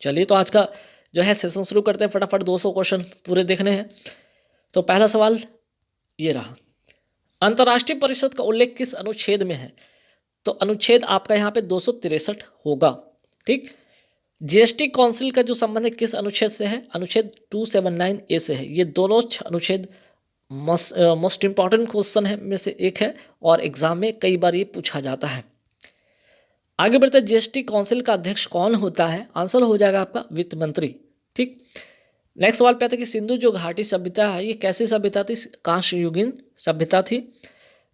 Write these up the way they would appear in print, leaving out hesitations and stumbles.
चलिए तो आज का जो है सेशन शुरू करते हैं। फटाफट 200 क्वेश्चन पूरे देखने हैं। तो पहला सवाल ये रहा, अंतर्राष्ट्रीय परिषद का उल्लेख किस अनुच्छेद में है? तो अनुच्छेद आपका यहाँ पे 263 होगा। ठीक। जीएसटी काउंसिल का जो संबंध है किस अनुच्छेद से है? अनुच्छेद 279A से है। ये दोनों अनुच्छेद मोस्ट इंपॉर्टेंट क्वेश्चन है में से एक है और एग्जाम में कई बार ये पूछा जाता है। आगे बढ़ते हैं, जीएसटी काउंसिल का अध्यक्ष कौन होता है? आंसर हो जाएगा आपका वित्त मंत्री। ठीक। नेक्स्ट सवाल पे आता है कि सिंधु जो घाटी सभ्यता है ये कैसी सभ्यता थी? कांस्ययुगीन सभ्यता थी।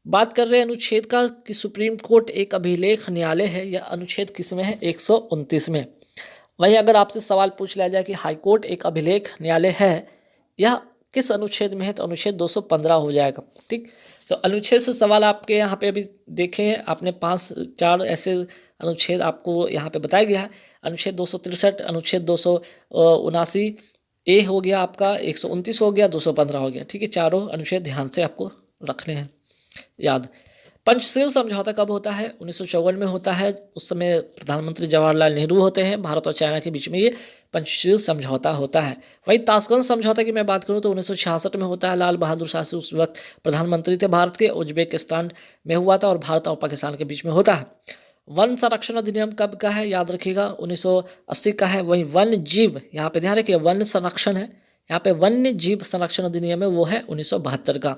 बात कर रहे हैं अनुच्छेद का कि सुप्रीम कोर्ट एक अभिलेख न्यायालय है, या अनुच्छेद किस में है? 129 में। वही अगर आपसे सवाल पूछ लिया जाए कि हाईकोर्ट एक अभिलेख न्यायालय है, यह किस अनुच्छेद में है? तो अनुच्छेद 215 हो जाएगा। ठीक। तो अनुच्छेद से सवाल आपके यहाँ पे अभी देखे हैं आपने 5-4 ऐसे अनुच्छेद आपको यहाँ पे बताया गया है। अनुच्छेद 263, अनुच्छेद 279 ए हो गया आपका, 129 हो गया, 215 हो गया। ठीक है, चारों अनुच्छेद ध्यान से आपको रखने हैं याद। पंचशील समझौता कब होता है? 1954 में होता है। उस समय प्रधानमंत्री जवाहरलाल नेहरू होते हैं। भारत और चाइना के बीच में ये पंचशील समझौता होता है। वही ताशकंद समझौता की मैं बात करूं तो 1966 में होता है। लाल बहादुर शास्त्री उस वक्त प्रधानमंत्री थे भारत के। उज्बेकिस्तान में हुआ था और भारत और पाकिस्तान के बीच में होता है। वन संरक्षण अधिनियम कब का है? याद रखिएगा 1980 का है। वही वन्य जीव, यहाँ पे ध्यान रखिए वन संरक्षण है, यहाँ पे वन्य जीव संरक्षण अधिनियम है, वो है 1972 का।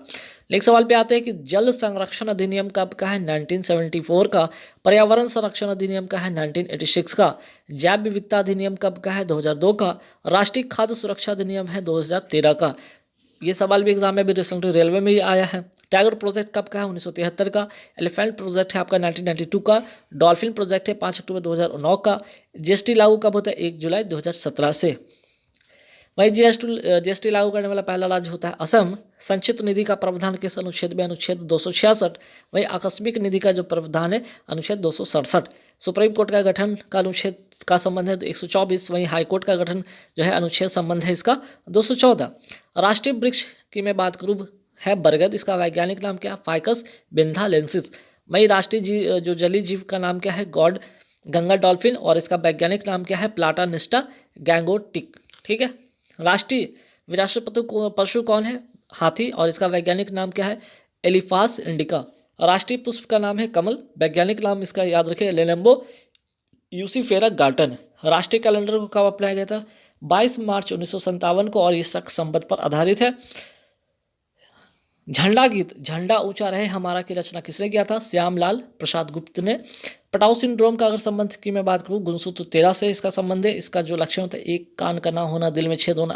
नेक्स्ट सवाल पे आते हैं कि जल संरक्षण अधिनियम कब का है? 1974 का। पर्यावरण संरक्षण अधिनियम का है 1986 का। जैव विविधता अधिनियम कब का है? 2002 का। राष्ट्रीय खाद्य सुरक्षा अधिनियम है 2013 का। ये सवाल भी एग्जाम में भी रिसेंटली रेलवे में ही आया है। टाइगर प्रोजेक्ट कब का है? 1973 का। एलिफेंट प्रोजेक्ट है आपका 1992 का। डॉल्फिन प्रोजेक्ट है 5 अक्टूबर 2009 का। जीएसटी लागू कब होता है? 1 जुलाई 2017 से। वही जीएसटी लागू करने वाला पहला राज्य होता है असम। संचित निधि का प्रावधान किस अनुच्छेद में? अनुच्छेद 266। वही आकस्मिक निधि का जो प्रावधान है अनुच्छेद 267। सुप्रीम कोर्ट का गठन का अनुच्छेद का संबंध है 124। वहीं हाई कोर्ट का गठन जो है अनुच्छेद संबंध है इसका 214। राष्ट्रीय वृक्ष की मैं बात करूँ है बरगद। इसका वैज्ञानिक नाम क्या है? फाइकस बेंथालेंसिस। वही राष्ट्रीय जो जलीय जीव का नाम क्या है? God Ganga dolphin. और इसका वैज्ञानिक नाम क्या है? प्लाटानिस्टा गैंगोटिक। ठीक है। राष्ट्रीय विरासत पशु कौन है? हाथी। और इसका वैज्ञानिक नाम क्या है? एलिफास इंडिका। राष्ट्रीय पुष्प का नाम है कमल। वैज्ञानिक नाम इसका याद रखें लेनेम्बो यूसीफेरा गार्टन। राष्ट्रीय कैलेंडर को कब अपनाया गया था? 22 मार्च 1957 को। और ये शक संबंध पर आधारित है। झंडा गीत झंडा ऊंचा रहे हमारा की रचना किसने किया था? श्यामलाल प्रसाद गुप्त ने। पटाउ सिंड्रोम का अगर संबंध की मैं बात करूँ गुणसूत्र 13 से इसका संबंध है। इसका जो लक्षण होता है एक कान का ना होना, दिल में छेद होना,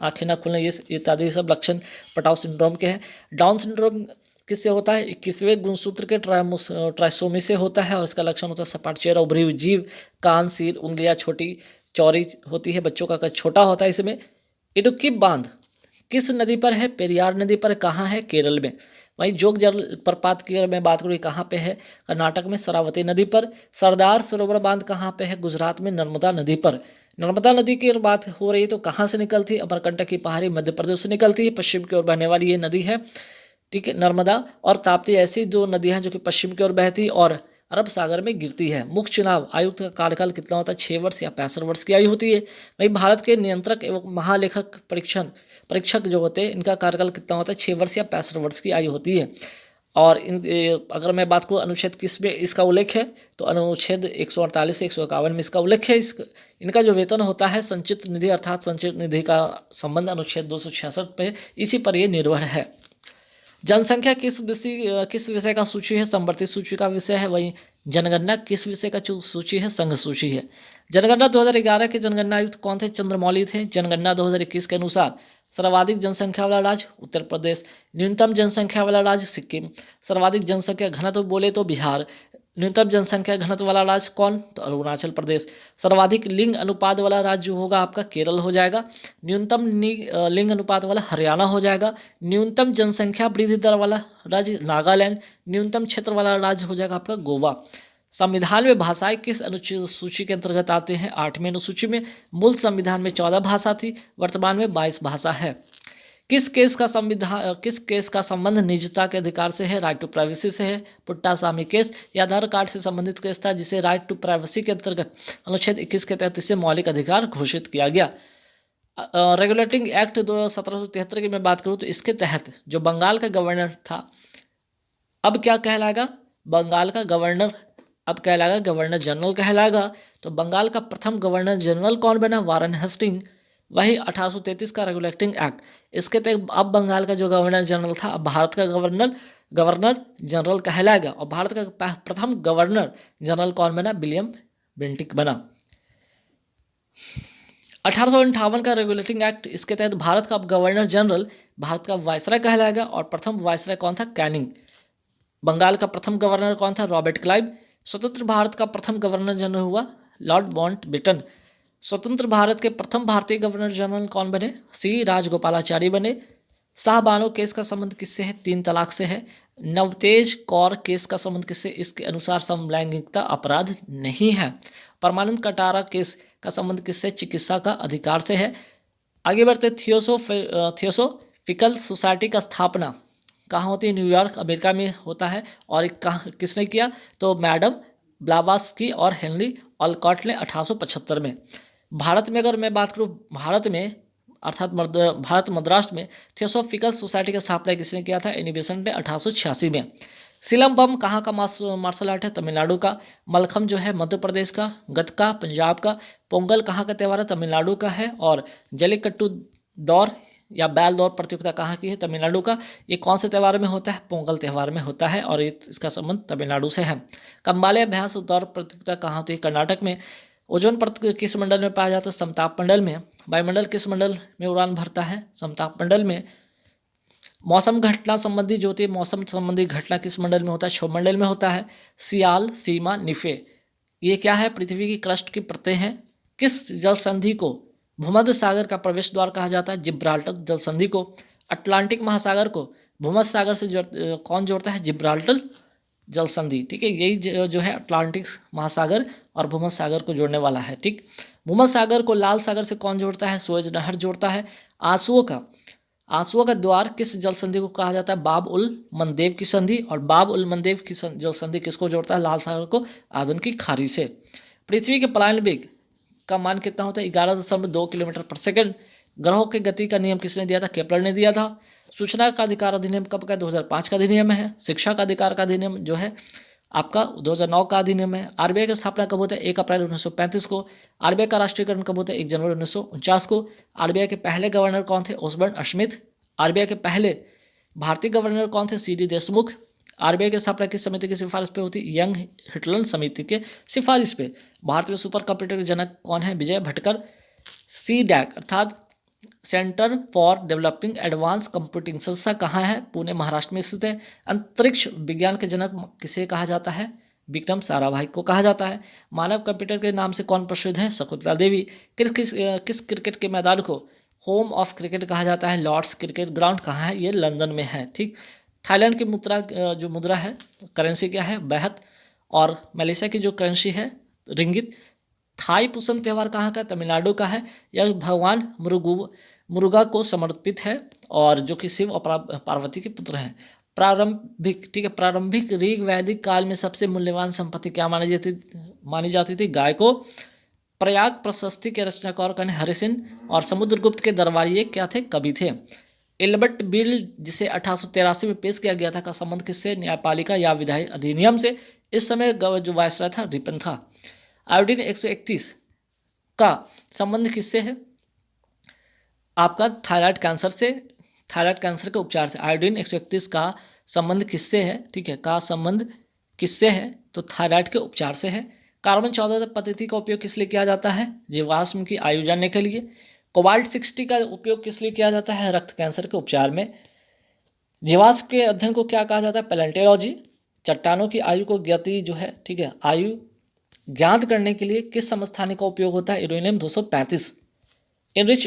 आंखें ना खुलना, ये इत्यादि सब लक्षण पटाउ सिंड्रोम के हैं। डाउन सिंड्रोम किससे होता है? 21वें गुणसूत्र के ट्राइसोमी से होता है। और इसका लक्षण होता है सपाट चेहरा, उभरी हुई जीभ, कान, सिर, उंगलियां छोटी चौड़ी होती है, बच्चों का कद छोटा होता है। इसमें इडुक्की बांध किस नदी पर है? पेरियार नदी पर। कहाँ है? केरल में। वहीं जोग जलप्रपात की अगर मैं बात करूँ कहाँ पे है? कर्नाटक में शरावती नदी पर। सरदार सरोवर बांध कहाँ पे है? गुजरात में नर्मदा नदी पर। नर्मदा नदी की अगर बात हो रही है तो कहाँ से निकलती है? अमरकंटक की पहाड़ी मध्य प्रदेश से निकलती है। पश्चिम की ओर बहने वाली ये नदी है। ठीक है। नर्मदा और ताप्ती ऐसी दो नदियां हैं जो कि पश्चिम की ओर बहती और अरब सागर में गिरती है। मुख्य चुनाव आयुक्त का कार्यकाल कितना होता है? 6 वर्ष या 65 वर्ष की आयु होती है। वही भारत के नियंत्रक एवं महालेखक परीक्षक जो होते हैं इनका कार्यकाल कितना होता है? 6 वर्ष या 65 वर्ष की आयु होती है। और अगर मैं बात करूँ अनुच्छेद किस में इसका उल्लेख है तो अनुच्छेद 148 से 151 में इसका उल्लेख है। इनका जो वेतन होता है संचित निधि अर्थात संचित निधि का संबंध अनुच्छेद 266 पे इसी पर यह निर्भर है। जनसंख्या किस विषय का सूची है? संवर्धित सूची का विषय है। वहीं जनगणना किस विषय का सूची है? संघ सूची है। जनगणना 2011 के जनगणना आयुक्त कौन थे? चंद्रमौली थे। जनगणना 2021 के अनुसार सर्वाधिक जनसंख्या वाला राज्य उत्तर प्रदेश, न्यूनतम जनसंख्या वाला राज्य सिक्किम, सर्वाधिक जनसंख्या घनत्व बोले तो बिहार, न्यूनतम जनसंख्या घनत्व वाला राज्य कौन? तो अरुणाचल प्रदेश। सर्वाधिक लिंग अनुपात वाला राज्य होगा आपका केरल हो जाएगा। न्यूनतम लिंग अनुपात वाला हरियाणा हो जाएगा। न्यूनतम जनसंख्या वृद्धि दर वाला राज्य नागालैंड। न्यूनतम क्षेत्र वाला राज्य हो जाएगा आपका गोवा। संविधान में भाषाएं किस अनुच्छेद सूची के अंतर्गत आते हैं? 8वें अनुसूची में। मूल संविधान में 14 भाषा थी, वर्तमान में 22 भाषा है। किस केस का संबंध निजता के अधिकार से है? राइट टू प्राइवेसी से है। पुट्टासामी केस ये आधार कार्ड से संबंधित केस था, जिसे राइट टू प्राइवेसी के अंतर्गत अनुच्छेद 21 के तहत इसे मौलिक अधिकार घोषित किया गया। रेगुलेटिंग एक्ट 1773 की मैं बात करूँ तो इसके तहत जो बंगाल का गवर्नर था, अब क्या कहलाएगा? बंगाल का गवर्नर अब कहलाएगा गवर्नर जनरल कहलाएगा। तो बंगाल का प्रथम गवर्नर जनरल कौन बना? वारन हेस्टिंग। वही 1833 का रेगुलेटिंग एक्ट, इसके तहत अब बंगाल का जो गवर्नर जनरल था, अब भारत का गवर्नर जनरल कहलाएगा। और भारत का प्रथम गवर्नर जनरल कौन बना? विलियम बेंटिक बना। 1858 का रेगुलेटिंग एक्ट, इसके तहत भारत का अब गवर्नर जनरल भारत का वायसराय कहलाएगा। और प्रथम वायसराय कौन था? कैनिंग। बंगाल का प्रथम गवर्नर कौन था? Robert Clive. स्वतंत्र भारत का प्रथम गवर्नर जनरल हुआ लॉर्ड माउंटबेटन। स्वतंत्र भारत के प्रथम भारतीय गवर्नर जनरल कौन बने? सी राजगोपालाचारी बने। शाहबानो केस का संबंध किससे है? 3 तलाक से है। नवतेज कौर केस का संबंध किससे? इसके अनुसार समलैंगिकता अपराध नहीं है। परमानंद कटारा केस का संबंध किससे? चिकित्सा का अधिकार से है। आगे बढ़ते, थियोसोफिकल सोसाइटी का स्थापना कहाँ होती है? न्यूयॉर्क अमेरिका में होता है। और किसने किया? तो मैडम ब्लावास्की और हेनरी ऑलकॉट ने 1875 में। भारत में अगर मैं बात करूँ, भारत में अर्थात भारत मद्रास में थियोसोफिकल सोसाइटी का स्थापना किसने किया था? एनी बेसेंट ने 1886 में। सिलम्बम कहाँ का मार्शल आर्ट है? तमिलनाडु का। मलखम जो है मध्य प्रदेश का। गतका पंजाब का। पोंगल कहाँ का त्यौहार है? तमिलनाडु का है। और जल्लीकट्टू दौर या बैल दौर प्रतियोगिता कहाँ की है? तमिलनाडु का। ये कौन से त्यौहार में होता है? पोंगल त्यौहार में होता है और इसका संबंध तमिलनाडु से है। कंबाले अभ्यास दौर प्रतियोगिता कहाँ होती है? कर्नाटक में। ओजोन परत किस मंडल में पाया जाता है? समताप मंडल में। वायुमंडल किस मंडल में उड़ान भरता है? समताप मंडल में। मौसम घटना संबंधी जो होती है, मौसम संबंधी घटना किस मंडल में होता है? क्षोभ मंडल में होता है। सियाल, सीमा, निफे ये क्या है? पृथ्वी की क्रस्ट की परतें हैं। किस जल संधि को भूमध्य सागर का प्रवेश द्वार कहा जाता है? जिब्राल्टर जल संधि को। अटलांटिक महासागर को भूमध्य सागर से कौन जोड़ता है? जिब्राल्टर जल संधि। ठीक है, यही जो है अटलांटिक महासागर और भूमध्य सागर को जोड़ने वाला है। ठीक, भूमध्य सागर को लाल सागर से कौन जोड़ता है? सुएज नहर जोड़ता है। आंसुओं का द्वार किस जल संधि को कहा जाता है? बाब उल मंदेब की संधि। और बाब उल मंदेब की जल संधि किसको जोड़ता है? लाल सागर को आदन की खाड़ी से। पृथ्वी के पलायन वेग का मान कितना होता है? 11.2 किलोमीटर पर सेकंड। ग्रहों की गति का नियम किसने दिया था? केपलर ने दिया था। सूचना का अधिकार अधिनियम कब का? 2005 का अधिनियम है। शिक्षा का अधिकार का अधिनियम जो है आपका 2009 का अधिनियम है। आरबीआई की स्थापना कब होता है? 1 अप्रैल 1935 को। आरबीआई का राष्ट्रीयकरण कब होता है? 1 जनवरी 1949 को। आरबीआई के पहले गवर्नर कौन थे? ओसबर्न स्मिथ। आरबीआई के पहले भारतीय गवर्नर कौन थे? सीडी देशमुख। आरबीआई की स्थापना किस समिति की सिफारिश पे होती? यंग हिटलर समिति के सिफारिश पे। भारत में सुपर कंप्यूटर के जनक कौन है? विजय भटकर। CDAC अर्थात centre for developing advance computing संस्था कहाँ है? पुणे महाराष्ट्र में स्थित है। अंतरिक्ष विज्ञान के जनक किसे कहा जाता है? विक्रम साराभाई को कहा जाता है। मानव कंप्यूटर के नाम से कौन प्रसिद्ध है? शकुंतला देवी। किस क्रिकेट के मैदान को होम ऑफ क्रिकेट कहा जाता है? लॉर्ड्स क्रिकेट ग्राउंड कहाँ है? ये लंदन में है। ठीक, थाईलैंड की मुद्रा है, करेंसी क्या है? बैहत। और मलेशिया की जो करेंसी है रिंगित। थाई पुसम त्यौहार कहाँ का? तमिलनाडु का है। यह भगवान मुरुगा को समर्पित है और जो कि शिव और पार्वती के पुत्र हैं। प्रारंभिक ऋग वैदिक काल में सबसे मूल्यवान संपत्ति क्या मानी जाती थी? गाय को। प्रयाग प्रशस्ति के रचनाकार कौन है? हरिसेन। और समुद्रगुप्त के दरबारी क्या थे? कवि थे। एल्बर्ट बिल जिसे 1883 में पेश किया गया था का संबंध किससे? न्यायपालिका या विधायी अधिनियम से। इस समय जो वायसराय था रिपन था। आयोडीन 131 का संबंध किससे है? आपका थायराइड कैंसर से। थायराइड कैंसर के उपचार से आयोडीन 131 का संबंध किससे है? ठीक है, का संबंध किससे है? तो थायराइड के उपचार से है। कार्बन 14 पद्धति का उपयोग किस लिए किया जाता है? जीवाश्म की आयु जानने के लिए। कोबाल्ट 60 का उपयोग किस लिए किया जाता है? रक्त कैंसर के उपचार में। जीवाश्म के अध्ययन को क्या कहा जाता है? पैलेंटोलॉजी। चट्टानों की आयु को गति जो है, ठीक है, आयु ज्ञात करने के लिए किस समस्थानिक का उपयोग होता है? यूरेनियम 235। इनरिच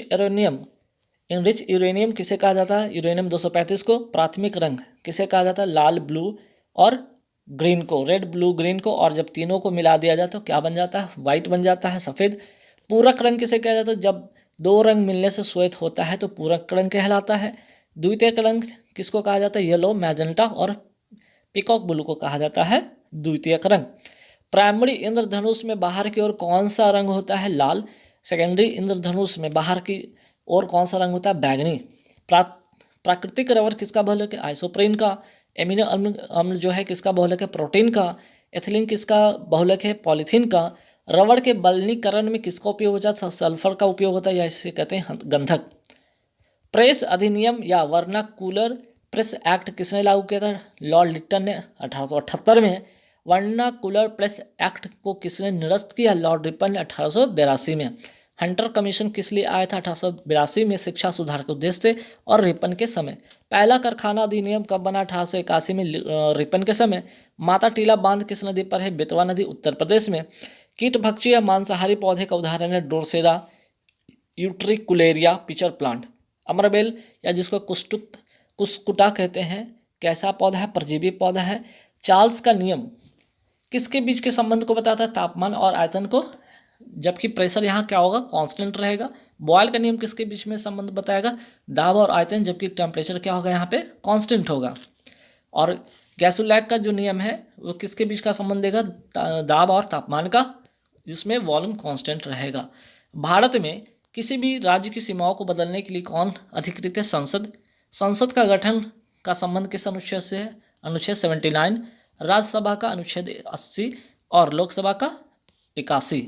यूरेनियम किसे कहा जाता है? यूरेनियम 235 को। प्राथमिक रंग किसे कहा जाता है? लाल, ब्लू और ग्रीन को, रेड, ब्लू, ग्रीन को। और जब तीनों को मिला दिया जाए तो क्या बन जाता है? व्हाइट बन जाता है, सफ़ेद। पूरक रंग किसे कहा जाता है? जब 2 रंग मिलने से श्वेत होता है तो पूरक रंग कहलाता है। द्वितीयक रंग किसको कहा जाता है? येलो, मैजेंटा और पीकॉक ब्लू को कहा जाता है द्वितीयक रंग। प्राइमरी इंद्रधनुष में बाहर की ओर कौन सा रंग होता है? लाल। सेकेंडरी इंद्रधनुष में बाहर की ओर कौन सा रंग होता है? बैगनी। प्राकृतिक रबर किसका बहुलक है? आइसोप्रीन का। एमिनो अम्ल जो है किसका बहुलक है? प्रोटीन का। एथिलीन किसका बहुलक है? पॉलीथीन का। रबड़ के बलनीकरण में किसका उपयोग होता है? सल्फर का उपयोग होता है, या इसे कहते हैं गंधक। प्रेस अधिनियम या वर्नाकुलर प्रेस एक्ट किसने लागू किया था? लॉर्ड लिट्टन ने 1878 में। वर्नाकुलर प्रेस एक्ट को किसने निरस्त किया? लॉर्ड रिपन ने 1882 में। हंटर कमीशन किस लिए आया था? 1882 में शिक्षा सुधार के उद्देश्य से और रिपन के समय। पहला कारखाना अधिनियम कब बना? 1881 में रिपन के समय। माता टीला बांध किस नदी पर है? बेतवा नदी, उत्तर प्रदेश में। कीट भक्षी या मांसाहारी पौधे का उदाहरण है ड्रोसेरा यूट्रिकुलेरिया पिचर प्लांट। अमरबेल या जिसको कुस्कुटा कहते हैं, कैसा पौधा है? परजीवी पौधा है। चार्ल्स का नियम किसके बीच के संबंध को बताता है? तापमान और आयतन को, जबकि प्रेशर यहाँ क्या होगा? कांस्टेंट रहेगा। बॉयल का नियम किसके बीच में संबंध बताएगा? दाब और आयतन, जबकि टेम्परेचर क्या होगा? यहाँ पे कांस्टेंट होगा। और गैसुलैक का जो नियम है वो किसके बीच का संबंध देगा? दाब और तापमान का, जिसमें वॉल्यूम कांस्टेंट रहेगा। भारत में किसी भी राज्य की सीमाओं को बदलने के लिए कौन अधिकृत है? संसद। संसद का गठन का संबंध किस अनुच्छेद से है? अनुच्छेद 79। राज्यसभा का अनुच्छेद 80 और लोकसभा का 81।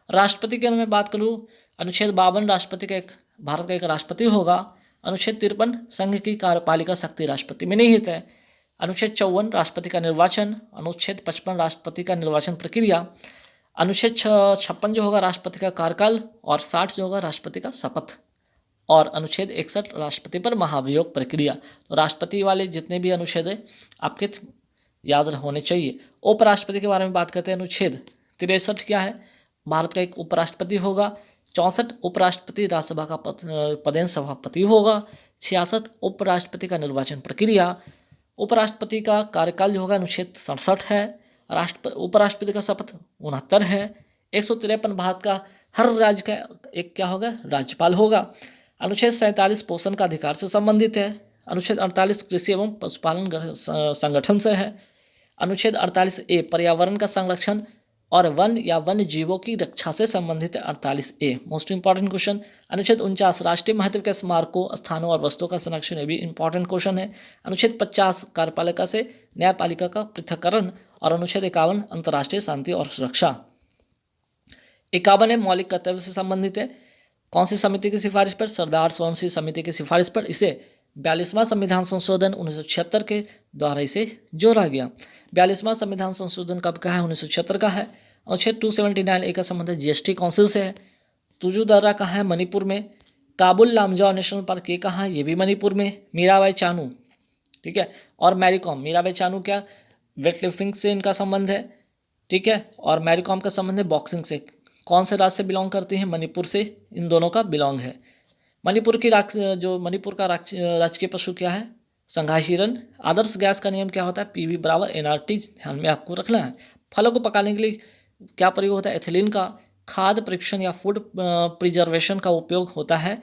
राष्ट्रपति के में बात करूँ, अनुच्छेद 52 राष्ट्रपति का एक भारत का एक राष्ट्रपति होगा। अनुच्छेद 53 संघ की कार्यपालिका शक्ति राष्ट्रपति में निहित है। अनुच्छेद 54 राष्ट्रपति का निर्वाचन। अनुच्छेद 55 राष्ट्रपति का निर्वाचन प्रक्रिया। अनुच्छेद 56 जो होगा राष्ट्रपति का कार्यकाल, और 60 जो होगा राष्ट्रपति का शपथ। और अनुच्छेद 61 राष्ट्रपति पर महाभियोग प्रक्रिया। तो राष्ट्रपति वाले जितने भी अनुच्छेद है आपके याद होने चाहिए। उपराष्ट्रपति के बारे में बात करते हैं। अनुच्छेद 63 क्या है? भारत का एक उपराष्ट्रपति होगा। 64 उपराष्ट्रपति राज्यसभा का पदेन सभापति होगा। 66 उपराष्ट्रपति का निर्वाचन प्रक्रिया। उपराष्ट्रपति का कार्यकाल जो होगा अनुच्छेद 67 है। उपराष्ट्रपति का शपथ 69 है। 153 भारत का हर राज्य का एक क्या होगा? राज्यपाल होगा। अनुच्छेद 47 पोषण का अधिकार से संबंधित है। अनुच्छेद 48 कृषि एवं पशुपालन संगठन से है। अनुच्छेद 48A पर्यावरण का संरक्षण और वन या वन्य जीवों की रक्षा से संबंधित है। 48A most important question. अनुच्छेद 49 राष्ट्रीय महत्व के स्मारकों, स्थानों और वस्तुओं का संरक्षण, ये भी इंपॉर्टेंट क्वेश्चन है। अनुच्छेद 50 कार्यपालिका से न्यायपालिका का पृथक्करण। और अनुच्छेद 51 अंतर्राष्ट्रीय शांति और सुरक्षा। 51 मौलिक कर्तव्य से संबंधित है। कौन सी समिति की सिफारिश पर? सरदार सोमसी समिति की सिफारिश पर इसे 42वां संविधान संशोधन 1976 के द्वारा इसे जोड़ा गया। 42वां संविधान संशोधन कब का है? 1976 का है। अनुच्छेद 279A का संबंध जीएसटी काउंसिल से है। तुजू दर्रा कहाँ है? मणिपुर में। काबुल लामजाओ नेशनल पार्क ये कहाँ है? ये भी मणिपुर में। मीराबाई चानू, ठीक है, और मैरी कॉम। मीराबाई चानू क्या वेट लिफ्टिंग से इनका संबंध है, ठीक है, और मैरी कॉम का संबंध है बॉक्सिंग से। कौन से राज्य से बिलोंग करती हैं? मणिपुर से इन दोनों का बिलोंग है। मणिपुर का राजकीय पशु क्या है? संघाई हिरन। आदर्श गैस का नियम क्या होता है? PV बराबर NRT, ध्यान में आपको रखना है। फलों को पकाने के लिए क्या प्रयोग होता है? एथिलीन का। खाद्य परीक्षण या फूड प्रिजर्वेशन का उपयोग होता है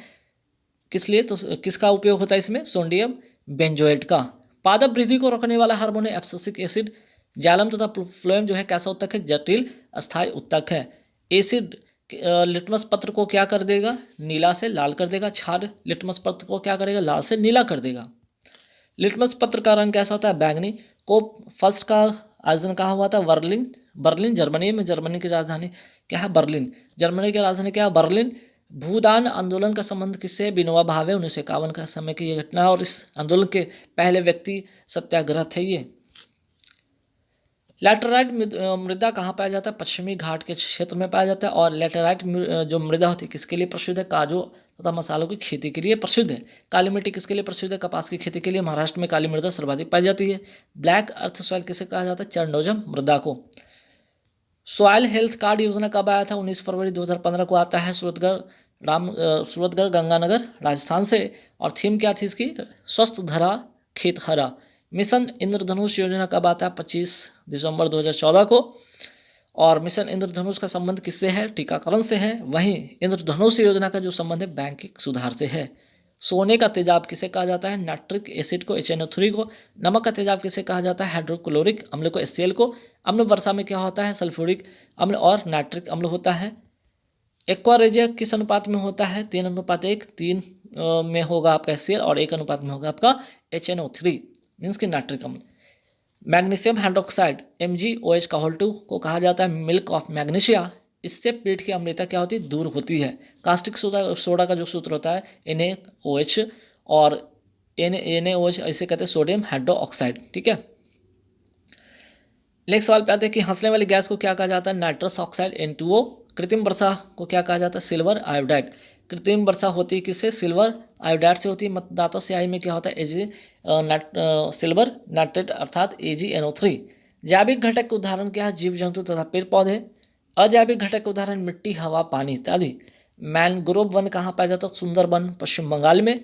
किस लिए? तो किसका उपयोग होता है इसमें? सोडियम बेंजोएट का। पादप वृद्धि को रोकने वाला हार्मोन है एब्सिसिक एसिड। जालम तथा फ्लोएम जो है कैसा उत्तक है? जटिल अस्थायी उत्तक है। एसिड लिटमस पत्र को क्या कर देगा? नीला से लाल कर देगा। क्षार लिटमस पत्र को क्या करेगा? लाल से नीला कर देगा। लिटमस पत्र का रंग कैसा होता है? बैंगनी। कोप फर्स्ट का आयोजन कहाँ हुआ था? बर्लिन जर्मनी में। जर्मनी की राजधानी क्या है? बर्लिन। जर्मनी की राजधानी क्या है? बर्लिन। भूदान आंदोलन का संबंध किससे है? विनोबा भावे। 1951 का समय की यह घटना, और इस आंदोलन के पहले व्यक्ति सत्याग्रह थे ये। लैटेराइट मृदा कहाँ पाया जाता है? पश्चिमी घाट के क्षेत्र में पाया जाता है। और लैटेराइट जो मृदा होती है किसके लिए प्रसिद्ध है? काजू तथा मसालों की खेती के लिए प्रसिद्ध है। काली मिट्टी किसके लिए प्रसिद्ध है? कपास की खेती के लिए। महाराष्ट्र में काली मृदा सर्वाधिक पाई जाती है। ब्लैक अर्थ सॉइल किसे कहा जाता है? चरनोजम मृदा को। सॉइल हेल्थ कार्ड योजना कब आया था? 19 फरवरी 2015 को आता है। सूरतगढ़ गंगानगर राजस्थान से। और थीम क्या थी इसकी? स्वस्थ धरा खेत हरा। मिशन इंद्रधनुष योजना कब आता है? 25 दिसंबर 2014 को। और मिशन इंद्रधनुष का संबंध किससे है? टीकाकरण से है। वहीं इंद्रधनुष योजना का जो संबंध है बैंकिंग सुधार से है। सोने का तेजाब किसे कहा जाता है? नाइट्रिक एसिड को, HNO3 को। नमक का तेजाब किसे कहा जाता है? हाइड्रोक्लोरिक अम्ल को, HCl को। अम्ल वर्षा में क्या होता है? सल्फ्यूरिक अम्ल और नाइट्रिक अम्ल होता है। एक्वा रेजिया किस अनुपात में होता है? 3:1। 3 में होगा आपका HCl और 1 अनुपात में होगा आपका HNO3 मीन्स की नाइट्रिक अम्ल। मैग्नीशियम हाइड्रोक्साइड MgOH का होल 2 को कहा जाता है मिल्क ऑफ मैग्नीशिया। इससे पेट की अम्लता क्या होती है? दूर होती है। कास्टिक सोडा का जो सूत्र होता है NaOH और NaOH ऐसे कहते हैं सोडियम हाइड्रोक्साइड। ठीक है। नेक्स्ट सवाल पे आते हैं कि हंसने वाली गैस को क्या कहा जाता है? Nitrous oxide N2O। कृत्रिम वर्षा को क्या कहा जाता है? Silver iodide. कृत्रिम वर्षा होती है किससे? सिल्वर आयोडाइड से होती है। मतदाता स्याही में क्या होता है? सिल्वर नाइट्रेट अर्थात AgNO3। जैविक घटक के उदाहरण क्या है? जीव जंतु तथा पेड़ पौधे। अजैविक घटक के उदाहरण मिट्टी, हवा, पानी इत्यादि। मैनग्रोव वन कहाँ पाया जाता है? सुंदरबन पश्चिम बंगाल में।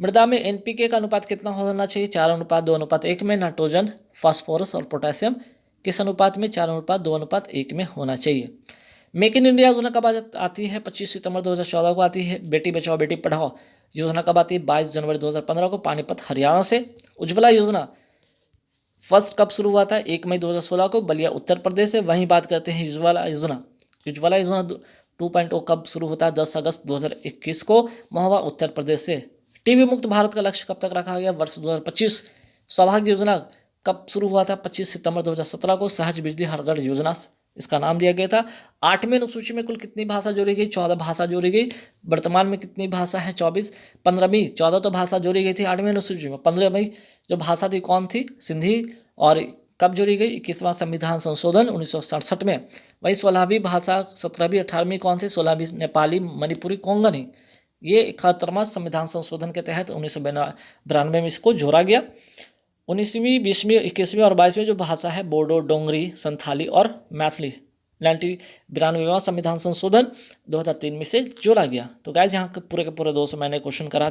मृदा में NPK का अनुपात कितना होना चाहिए? 4:2:1 में। नाइट्रोजन, फास्फोरस और पोटेशियम किस अनुपात में? 4:2:1 में होना चाहिए। मेक इन इंडिया योजना कब आती है? 25 सितंबर 2014 को आती है। बेटी बचाओ बेटी पढ़ाओ योजना कब आती है? 22 जनवरी 2015 को, पानीपत हरियाणा से। उज्ज्वला योजना फर्स्ट कब शुरू हुआ था? 1 मई 2016 को, बलिया उत्तर प्रदेश से। वहीं बात करते हैं उज्ज्वला योजना। उज्ज्वला योजना 2.0 कब शुरू होता है? 10 अगस्त 2021 को, महोबा उत्तर प्रदेश से। टीबी मुक्त भारत का लक्ष्य कब तक रखा गया? वर्ष 2025। सौभाग्य योजना कब शुरू हुआ था? 25 सितंबर 2017 को। सहज बिजली हर घर योजना इसका नाम दिया गया था। 8वीं अनुसूची में कुल कितनी भाषा जोड़ी गई? 14 भाषा जोड़ी गई। वर्तमान में कितनी भाषा है? 24। 15वीं 14 तो भाषा जोड़ी गई थी 8वीं अनुसूची में। 15वीं जो भाषा थी कौन थी? सिंधी। और कब जोड़ी गई? 21वां संविधान संशोधन 1967 में। वही 16वीं भाषा 17वीं 18वीं कौन थी? 16वीं नेपाली, मणिपुरी, कोंकणी। ये 71वां संविधान संशोधन के तहत 1992 में इसको जोड़ा गया। 19वीं 20वीं 21वीं और 22वीं जो भाषा है बोडो, डोंगरी, संथाली और मैथिली 92वां संविधान संशोधन 2003 में से जोड़ा गया। तो गाइस यहाँ के पूरे 200 मैंने क्वेश्चन करा